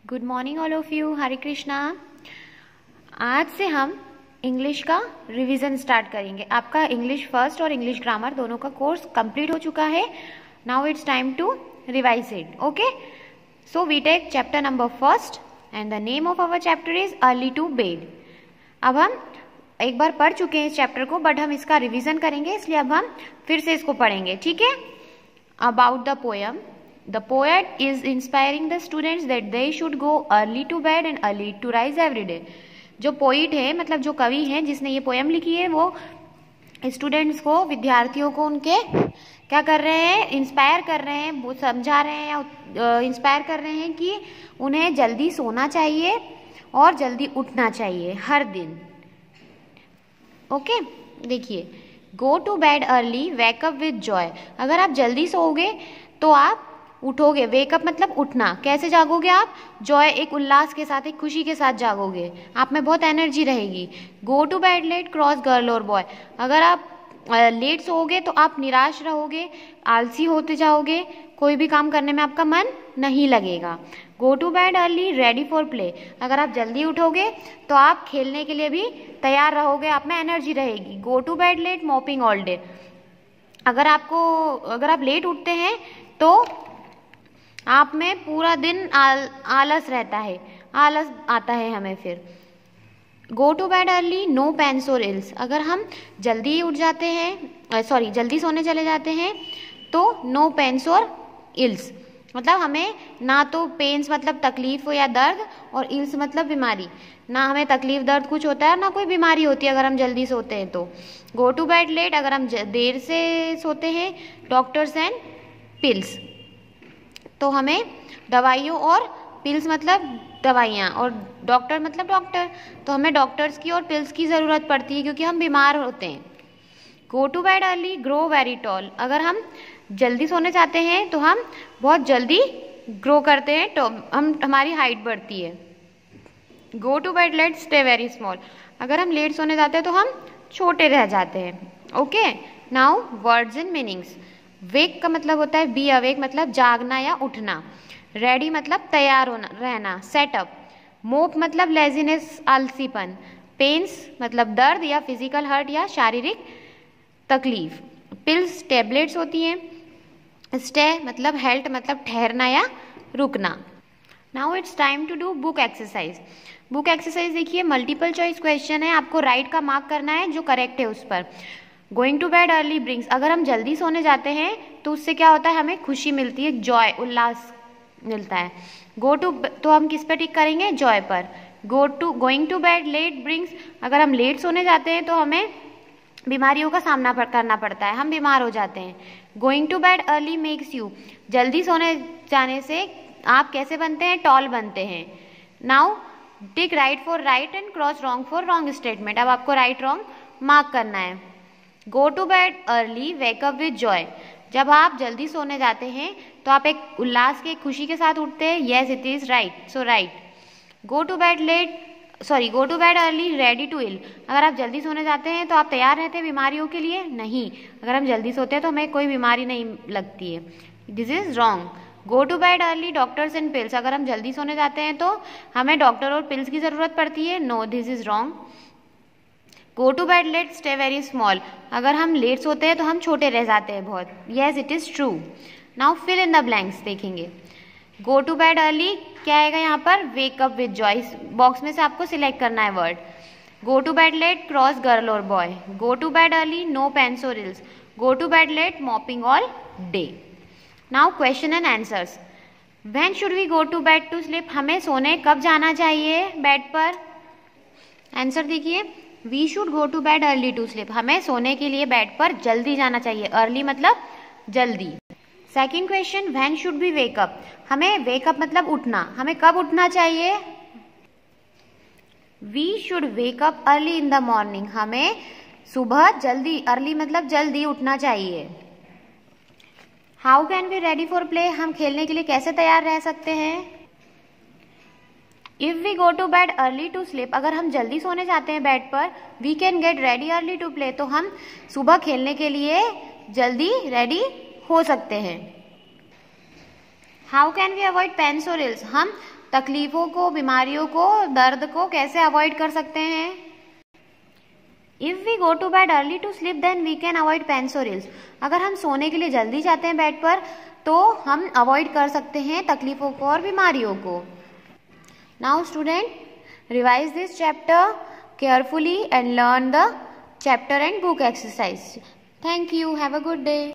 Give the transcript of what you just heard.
Good morning all of you. Hare Krishna. आज से हम इंग्लिश का रिवीजन स्टार्ट करेंगे। आपका इंग्लिश फर्स्ट और इंग्लिश ग्रामर दोनों का कोर्स कंप्लीट हो चुका है। Now it's time to revise it. Okay, so we take chapter number first and the name of our chapter is early to bed. अब हम एक बार पढ़ चुके हैं इस चैप्टर को, बट हम इसका रिवीजन करेंगे, इसलिए अब हम फिर से इसको पढ़ेंगे। ठीक है। About the poem, the poet is inspiring the students that they should go early to bed and early to rise every day। जो पोइट है, मतलब जो कवि है जिसने ये पोएम लिखी है, वो स्टूडेंट्स को, विद्यार्थियों को उनके क्या कर रहे हैं, इंस्पायर कर रहे हैं, वो समझा रहे हैं या इंस्पायर कर रहे हैं कि उन्हें जल्दी सोना चाहिए और जल्दी उठना चाहिए हर दिन। ओके, देखिए, go to bed early, wake up with joy. अगर आप जल्दी सोओगे तो आप उठोगे। वेकअप मतलब उठना। कैसे जागोगे आप? जॉय, एक उल्लास के साथ, एक खुशी के साथ जागोगे, आप में बहुत एनर्जी रहेगी। Go to bed late, cross girl और बॉय। अगर आप लेट सोओगे तो आप निराश रहोगे, आलसी होते जाओगे, कोई भी काम करने में आपका मन नहीं लगेगा। Go to bed early, ready for play. अगर आप जल्दी उठोगे तो आप खेलने के लिए भी तैयार रहोगे, आप में एनर्जी रहेगी। Go to bed late, mopping all day. अगर आप लेट उठते हैं तो आप में पूरा दिन आलस रहता है, आलस आता है हमें फिर। Go to bed early, no pains और इल्स। अगर हम जल्दी उठ जाते हैं, जल्दी सोने चले जाते हैं तो नो पेन्स और इल्स, मतलब हमें ना तो पेन्स मतलब तकलीफ हो या दर्द, और इल्स मतलब बीमारी, ना हमें तकलीफ दर्द कुछ होता है ना कोई बीमारी होती है अगर हम जल्दी सोते हैं तो। गो टू बेड लेट, अगर हम देर से सोते हैं, डॉक्टर्स एंड पिल्स, तो हमें दवाइयों, और पिल्स मतलब दवाइयाँ, और डॉक्टर मतलब डॉक्टर, तो हमें डॉक्टर्स की और पिल्स की ज़रूरत पड़ती है क्योंकि हम बीमार होते हैं। Go to bed early, grow very tall. अगर हम जल्दी सोने जाते हैं तो हम बहुत जल्दी ग्रो करते हैं, तो हमारी हाइट बढ़ती है। Go to bed late, stay very small. अगर हम लेट सोने जाते हैं तो हम छोटे रह जाते हैं। Okay, now words and meanings. Wake का मतलब होता है बी अवेक, मतलब जागना या उठना। रेडी मतलब तैयार होना, रहना, सेटअप। मोप मतलब लेजीनेस, आलसीपन। पेन्स मतलब दर्द या फिजिकल हर्ट या शारीरिक तकलीफ। पिल्स टेबलेट्स होती हैं। स्टे मतलब हेल्थ, मतलब ठहरना या रुकना। Now it's time to do book exercise. Book exercise देखिए, मल्टीपल चॉइस क्वेश्चन है, आपको राइट का मार्क करना है जो करेक्ट है उस पर। Going to bed early brings, अगर हम जल्दी सोने जाते हैं तो उससे क्या होता है, हमें खुशी मिलती है, जॉय, उल्लास मिलता है। गो टू, तो हम किस पे टिक करेंगे? जॉय पर। Going to bed late brings, अगर हम लेट सोने जाते हैं तो हमें बीमारियों का सामना करना पड़ता है, हम बीमार हो जाते हैं। Going to bed early makes you, जल्दी सोने जाने से आप कैसे बनते हैं? टॉल बनते हैं। Now tick right for right and cross wrong for wrong statement. अब आपको राइट रॉन्ग मार्क करना है। Go to bed early, wake up with joy. जब आप जल्दी सोने जाते हैं तो आप एक उल्लास के, खुशी के साथ उठते हैं। Yes, it is right, so right. Go to bed early, ready to ill. अगर आप जल्दी सोने जाते हैं तो आप तैयार रहते हैं बीमारियों के लिए? नहीं, अगर हम जल्दी सोते हैं तो हमें कोई बीमारी नहीं लगती है। This is wrong. Go to bed early, doctors and pills. अगर हम जल्दी सोने जाते हैं तो हमें डॉक्टर और पिल्स की जरूरत पड़ती है? No, this is wrong. Go to bed late, stay very small. अगर हम लेट सोते हैं तो हम छोटे रह जाते हैं बहुत। Yes, it is true. Now fill in the blanks देखेंगे। गो टू बेड अर्ली क्या आएगा यहाँ पर? Wake up with Joy. बॉक्स में से आपको सिलेक्ट करना है word. Go to bed late, cross girl और boy. Go to bed early, no pains और ills. Go to bed late, mopping all day. Now question and answers. When should we go to bed to sleep, हमें सोने कब जाना चाहिए bed पर? Answer देखिए, we should go to bed early to sleep. हमें सोने के लिए बेड पर जल्दी जाना चाहिए। अर्ली मतलब जल्दी। Second question, when should we wake up, हमें वेकअप मतलब उठना, हमें कब उठना चाहिए? We should wake up early in the morning, हमें सुबह जल्दी, अर्ली मतलब जल्दी उठना चाहिए। How can we ready for play, हम खेलने के लिए कैसे तैयार रह सकते हैं? If we go to bed early to sleep, अगर हम जल्दी सोने जाते हैं बेड पर, we can get ready early to play, तो हम सुबह खेलने के लिए जल्दी रेडी हो सकते हैं। How can we avoid pains और इल्स, हम तकलीफों को, बीमारियों को, दर्द को कैसे अवॉइड कर सकते हैं? If we go to bed early to sleep then we can avoid pains और इल्स। अगर हम सोने के लिए जल्दी जाते हैं बेड पर तो हम अवॉइड कर सकते हैं तकलीफों को और बीमारियों को। Now student, revise this chapter carefully and learn the chapter and book exercise. Thank you. Have a good day.